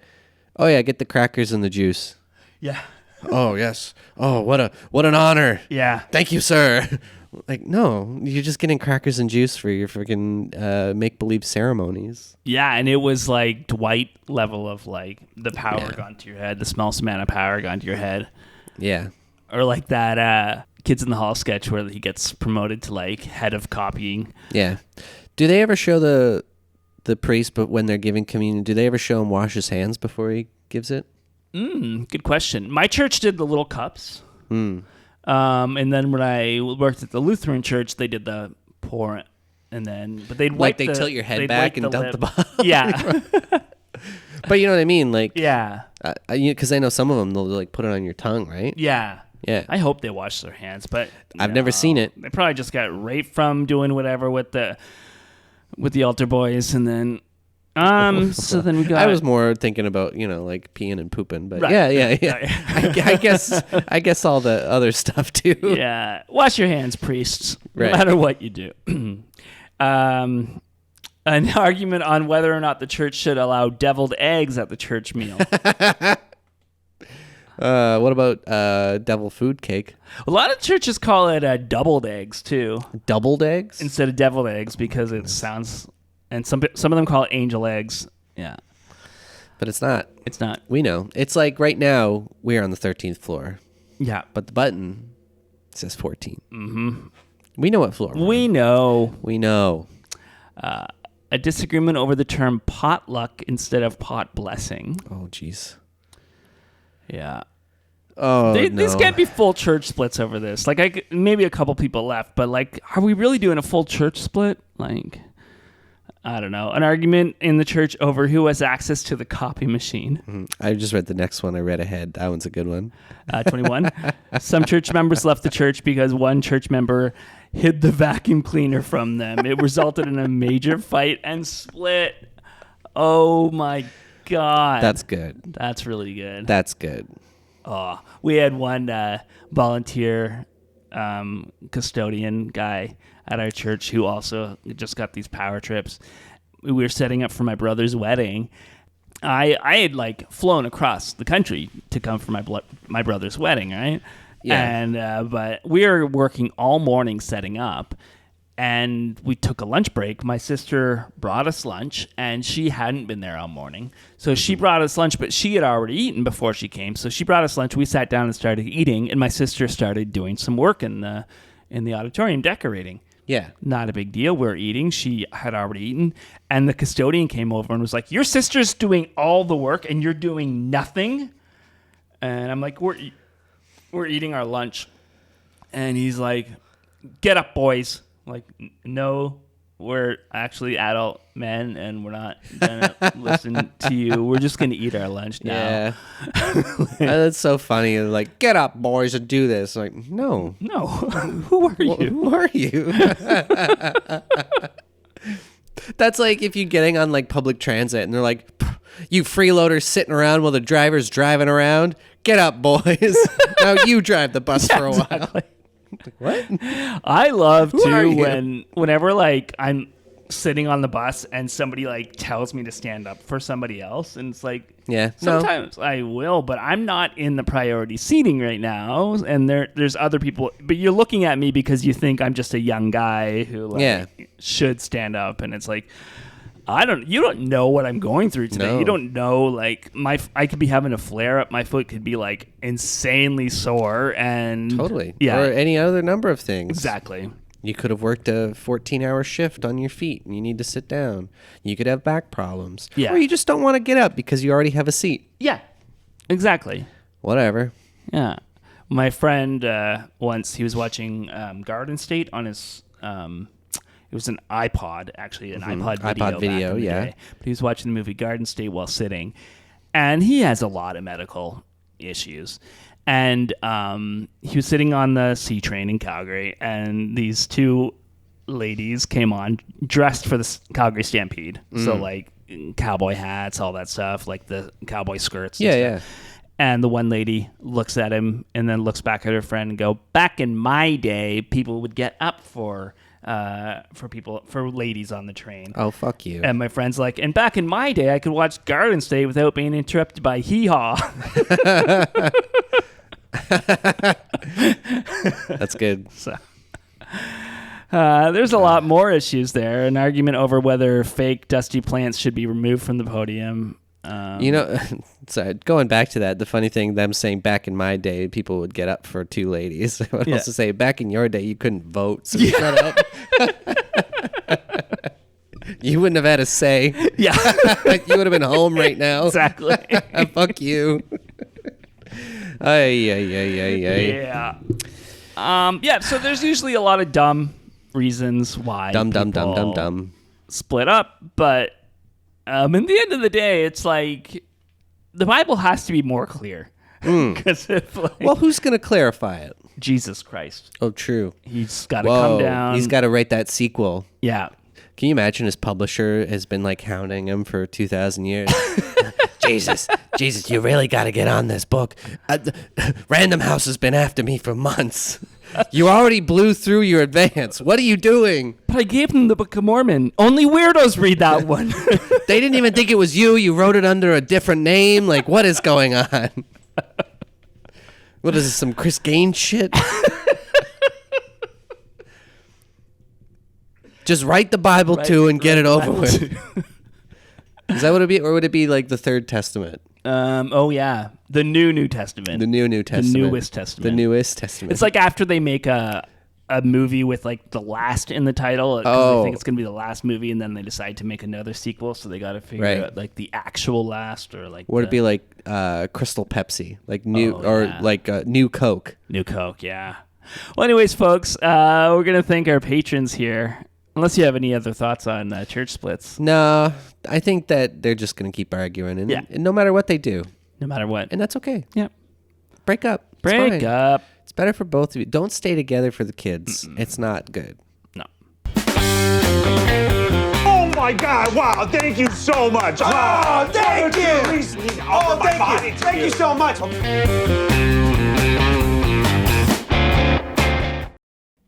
oh yeah, get the crackers and the juice. Yeah. Oh yes. Oh, what an honor. Yeah. Thank you, sir. Like, no, you're just getting crackers and juice for your freaking make-believe ceremonies. Yeah, and it was like Dwight level of like the power gone to your head, the smallest amount of power gone to your head. Yeah. Or like that Kids in the Hall sketch where he gets promoted to like head of copying. Yeah. Do they ever show the priest, but when they're giving communion, do they ever show him wash his hands before he gives it? Good question. My church did the little cups. And then when I worked at the Lutheran church, they did the pour, and then but they'd wipe like they tilt your head they'd back wipe and dump the lip. bottle. Yeah, But you know what I mean, like yeah, because I know some of them they'll like put it on your tongue, right? yeah. Yeah. I hope they wash their hands, but I've never seen it. They probably just got raped from doing whatever with the altar boys, and then so then we got. I was more thinking about like peeing and pooping, but Right. yeah. I guess all the other stuff too. Yeah, wash your hands, priests, Right. no matter what you do. An argument on whether or not the church should allow deviled eggs at the church meal. What about devil food cake? A lot of churches call it doubled eggs too, Doubled eggs? instead of deviled eggs because it sounds. And some of them call it angel eggs. Yeah, But it's not. it's not. We know. It's like right now we're on the 13th floor, Yeah, but the button says 14. Mm-hmm. We know what floor. we know. We know. A disagreement over the term potluck instead of pot blessing. Oh, jeez. Yeah. Oh, no. These can't be full church splits over this. Like, maybe a couple people left, but like, are we really doing a full church split? Like, I don't know. An argument in the church over who has access to the copy machine. I just read the next one. I read ahead. That one's a good one. 21. Some church members left the church because one church member hid the vacuum cleaner from them. It resulted in a major fight and split. Oh my God. That's good. That's really good. That's good. We had one volunteer custodian guy at our church who also just got these power trips. We were setting up for my brother's wedding. I had like flown across the country to come for my brother's wedding, right? Yeah. And but we were working all morning setting up, and we took a lunch break. My sister brought us lunch, and she hadn't been there all morning. So she brought us lunch, but she had already eaten before she came. So she brought us lunch. We sat down and started eating, and my sister started doing some work in the auditorium decorating. Yeah. Not a big deal. We're eating. She had already eaten. And the custodian came over and was like, your sister's doing all the work and you're doing nothing? And I'm like, we're eating our lunch. And he's like, get up, boys. I'm like, no, we're actually adult men and we're not going to listen to you. We're just going to eat our lunch now. Yeah. That's so funny. Like, get up, boys, and do this. Like, no. No. Who are you? Who are you? That's like if you're getting on like public transit and they're like, you freeloaders sitting around while the driver's driving around. Get up, boys. Now you drive the bus for a while. Exactly. What? I love Who are too you? whenever like I'm sitting on the bus and somebody like tells me to stand up for somebody else, and it's like, Yeah, no. sometimes I will, but I'm not in the priority seating right now, and there's other people, but you're looking at me because you think I'm just a young guy who like should stand up, and it's like, you don't know what I'm going through today. No. You don't know, like, I could be having a flare up. My foot could be like insanely sore, and Totally. yeah, Or any other number of things. exactly. You could have worked a 14-hour shift on your feet and you need to sit down. You could have back problems. Yeah. Or you just don't want to get up because you already have a seat. Yeah, exactly. Whatever. Yeah. My friend, once he was watching Garden State on his, it was an iPod, actually, an iPod video. iPod video, back in the yeah. day. But he was watching the movie Garden State while sitting. And he has a lot of medical issues. And he was sitting on the C train in Calgary, and these two ladies came on dressed for the Calgary Stampede. So, like, cowboy hats, all that stuff, like the cowboy skirts. And Yeah, stuff. yeah. And the one lady looks at him and then looks back at her friend and go, back in my day, people would get up for ladies on the train. Oh, fuck you. And my friend's like, and back in my day, I could watch Garden State without being interrupted by hee-haw. That's good. So, there's a lot more issues there. An argument over whether fake dusty plants should be removed from the podium. Sorry, going back to that, the funny thing, them saying back in my day, people would get up for two ladies. I would also say back in your day, you couldn't vote, so shut up. You wouldn't have had a say. Yeah. You would have been home right now. Exactly. Fuck you. Yeah. So there's usually a lot of dumb reasons why Dumb. split up, but in the end of the day, it's like the Bible has to be more clear. Because well, who's going to clarify it? Jesus Christ. Oh, true. He's got to come down. He's got to write that sequel. Yeah. Can you imagine his publisher has been like hounding him for 2,000 years? Jesus, you really got to get on this book. Random House has been after me for months. You already blew through your advance. What are you doing? But I gave them the Book of Mormon. Only weirdos read that one. They didn't even think it was you. You wrote it under a different name. Like, what is going on? What is this, some Chris Gaines shit? Just write the Bible too and get it over with. Is that what it'd be? Or would it be like the Third Testament? The New Testament. The New Testament. The Newest Testament. The Newest Testament. It's like after they make a movie with like the last in the title, because they think it's going to be the last movie, and then they decide to make another sequel, so they got to figure out like the actual last, or like would it be like Crystal Pepsi, like new New Coke? New Coke, yeah. Well, anyways, folks, we're going to thank our patrons here. Unless you have any other thoughts on church splits. No, I think that they're just going to keep arguing, and no matter what they do. No matter what. And that's okay. Yeah. Break up. Break up. It's better for both of you. Don't stay together for the kids. It's not good. No. Oh my God! Wow! Thank you so much. Oh, thank you. Oh, thank you. Thank you so much.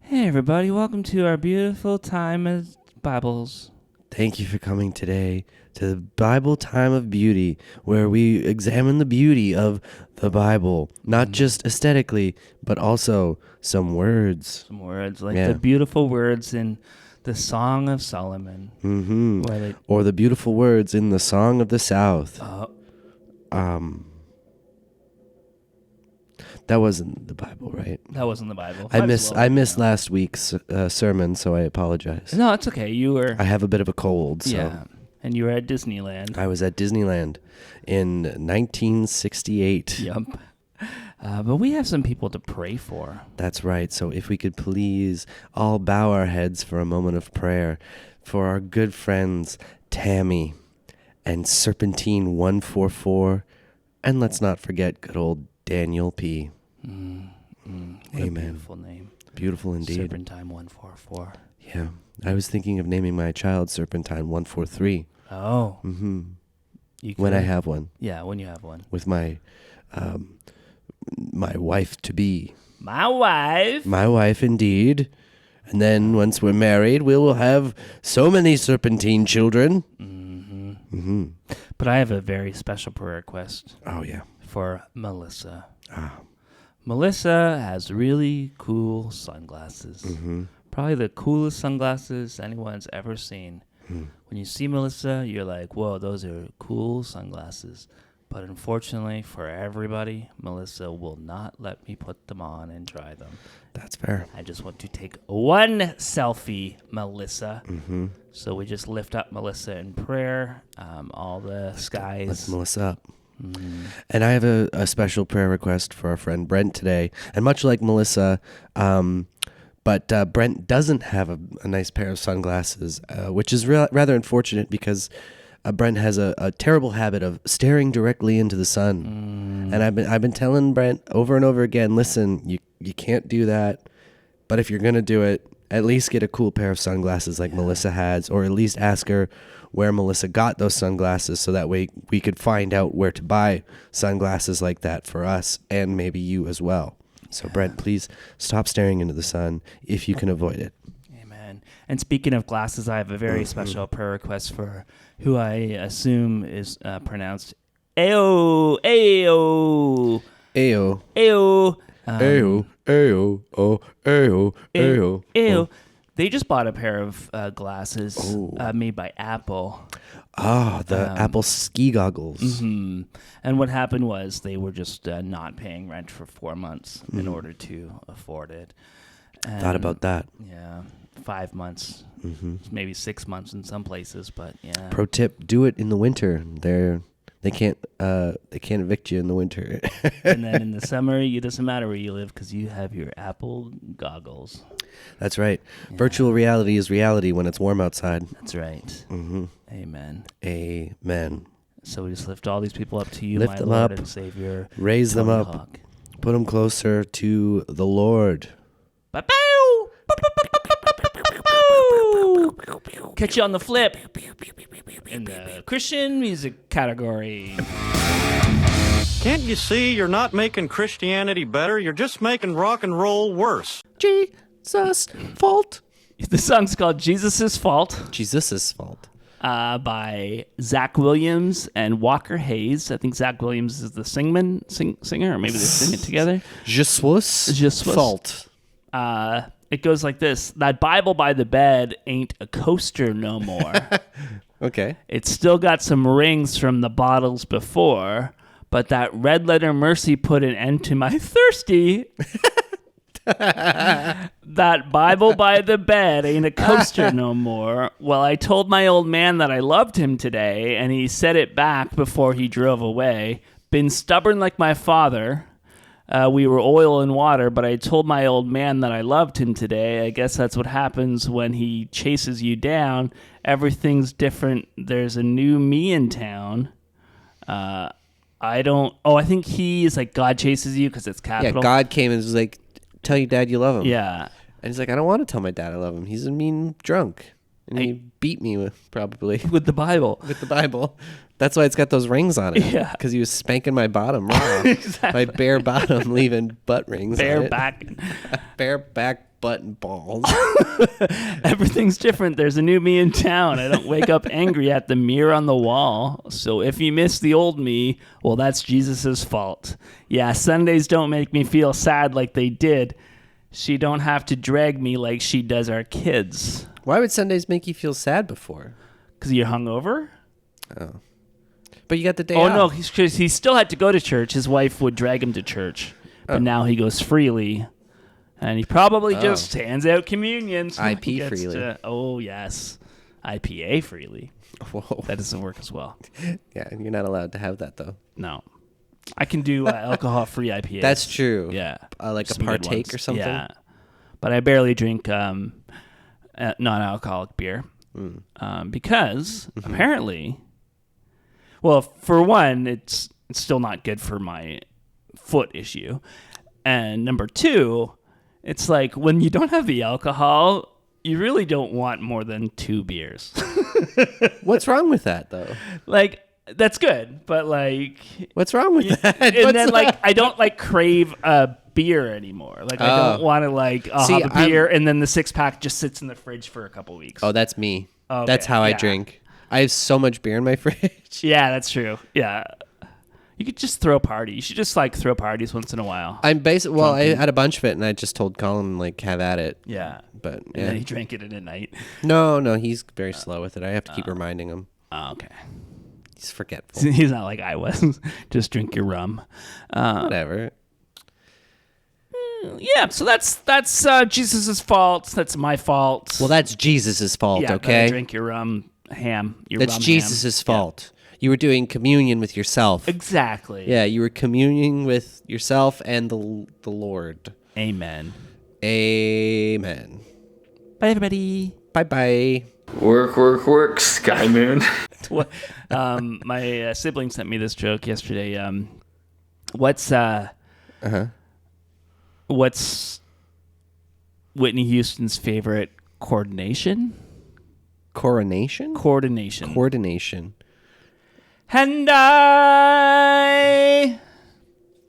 Hey everybody, welcome to our beautiful time of Bibles. Thank you for coming today to the Bible Time of Beauty, where we examine the beauty of the Bible, not just aesthetically, but also some words. Some words, like the beautiful words in the Song of Solomon. Mm-hmm. Or the beautiful words in the Song of the South. That wasn't the Bible, right? That wasn't the Bible. I missed last week's sermon, so I apologize. No, it's okay. I have a bit of a cold, so. Yeah, and you were at Disneyland. I was at Disneyland in 1968. Yep. But we have some people to pray for. That's right. So if we could please all bow our heads for a moment of prayer for our good friends Tammy and Serpentine 144, and let's not forget good old Daniel P. What Amen. a beautiful name. Beautiful indeed. Serpentine 144. Yeah. I was thinking of naming my child Serpentine 143. Oh. Mm-hmm. When I have one. Yeah, when you have one. With my my wife to be. My wife. My wife indeed. And then once we're married, we will have so many Serpentine children. Mm-hmm. Mm-hmm. But I have a very special prayer request. Oh, yeah. For Melissa. Ah. Melissa has really cool sunglasses. Mm-hmm. Probably the coolest sunglasses anyone's ever seen. Mm. When you see Melissa, you're like, whoa, those are cool sunglasses. But unfortunately for everybody, Melissa will not let me put them on and try them. That's fair. I just want to take one selfie, Melissa. Mm-hmm. So we just lift up Melissa in prayer. All the skies. Lift Melissa up. And I have a special prayer request for our friend Brent today. And much like Melissa, but Brent doesn't have a nice pair of sunglasses, which is rather unfortunate because Brent has a terrible habit of staring directly into the sun. And I've been telling Brent over and over again, listen, you can't do that. But if you're going to do it, at least get a cool pair of sunglasses like Melissa has, or at least ask her where Melissa got those sunglasses so that way we could find out where to buy sunglasses like that for us and maybe you as well. So, Brent, please stop staring into the sun if you can avoid it. Amen. And speaking of glasses, I have a very special prayer request for who I assume is pronounced Ayo. Ayo. Ayo. Ayo. Ayo. Oh. Ayo. Ayo. Ayo. They just bought a pair of glasses made by Apple. The Apple ski goggles. Mm-hmm. And what happened was they were just not paying rent for 4 months in order to afford it. And, Thought about that. Yeah, 5 months, maybe 6 months in some places, but yeah. Pro tip: do it in the winter. They can't evict you in the winter. And then in the summer, it doesn't matter where you live because you have your Apple goggles. That's right. Yeah. Virtual reality is reality when it's warm outside. That's right. Mm-hmm. Amen. Amen. So we just lift all these people up to you, lift my them Lord up, and Savior. Raise them up. Hawk. Put them closer to the Lord. Ba-bow! Catch you on the flip in the Christian music category. Can't you see you're not making Christianity better? You're just making rock and roll worse. Jesus' fault. The song's called Jesus' Fault. Jesus' fault. By Zach Williams and Walker Hayes. I think Zach Williams is the singer, or maybe they sing it together. Jesus' fault. It goes like this. That Bible by the bed ain't a coaster no more. Okay. It's still got some rings from the bottles before, but that red letter mercy put an end to my thirsty. That Bible by the bed ain't a coaster no more. Well, I told my old man that I loved him today, and he said it back before he drove away. Been stubborn like my father. We were oil and water, but I told my old man that I loved him today. I guess that's what happens when he chases you down. Everything's different. There's a new me in town. I think he is like God chases you because it's capital. Yeah, God came and was like, tell your dad you love him. Yeah. And he's like, I don't want to tell my dad I love him. He's a mean drunk. And he beat me probably. With the Bible. With the Bible. That's why it's got those rings on it. Yeah. Because he was spanking my bottom raw. Exactly. My bare bottom leaving butt rings on it. Back. Bare back butt and balls. Everything's different. There's a new me in town. I don't wake up angry at the mirror on the wall. So if you miss the old me, well, that's Jesus's fault. Yeah, Sundays don't make me feel sad like they did. She don't have to drag me like she does our kids. Why would Sundays make you feel sad before? Because you're hungover? Oh. But you got the day off. off. No, he still had to go to church. His wife would drag him to church. But now he goes freely. And he probably just hands out communion. So IP freely. Oh, yes. IPA freely. Whoa. That doesn't work as well. Yeah, you're not allowed to have that, though. No. I can do alcohol-free IPAs. That's true. Yeah. Like Some a partake or something? Yeah. But I barely drink non-alcoholic beer because apparently, well, for one, it's still not good for my foot issue. And number two, it's like when you don't have the alcohol, you really don't want more than 2 beers. What's wrong with that, though? Like, that's good, but like... What's wrong with that? And then, like, I don't, like, crave a beer anymore. Like, I don't want to, like, have a beer, and then the 6-pack just sits in the fridge for a couple weeks. Oh, that's me. Okay, that's how I drink. I have so much beer in my fridge. Yeah, that's true. Yeah. You could just throw a party. You should just, like, throw parties once in a while. I had a bunch of it, and I just told Colin, like, have at it. Yeah. But, yeah. And then he drank it in at night. No, he's very slow with it. I have to keep reminding him. Oh, okay. He's forgetful. He's not like I was. Just drink your rum. Whatever. Yeah, so that's Jesus' fault. That's my fault. Well, that's Jesus' fault, okay? Drink your rum ham. That's Jesus' fault. Yeah. You were doing communion with yourself. Exactly. Yeah, you were communing with yourself and the Lord. Amen. Amen. Bye, everybody. Bye-bye. Work, Sky Moon. My sibling sent me this joke yesterday. What's Whitney Houston's favorite coordination. Coronation? Coordination. Coordination. And I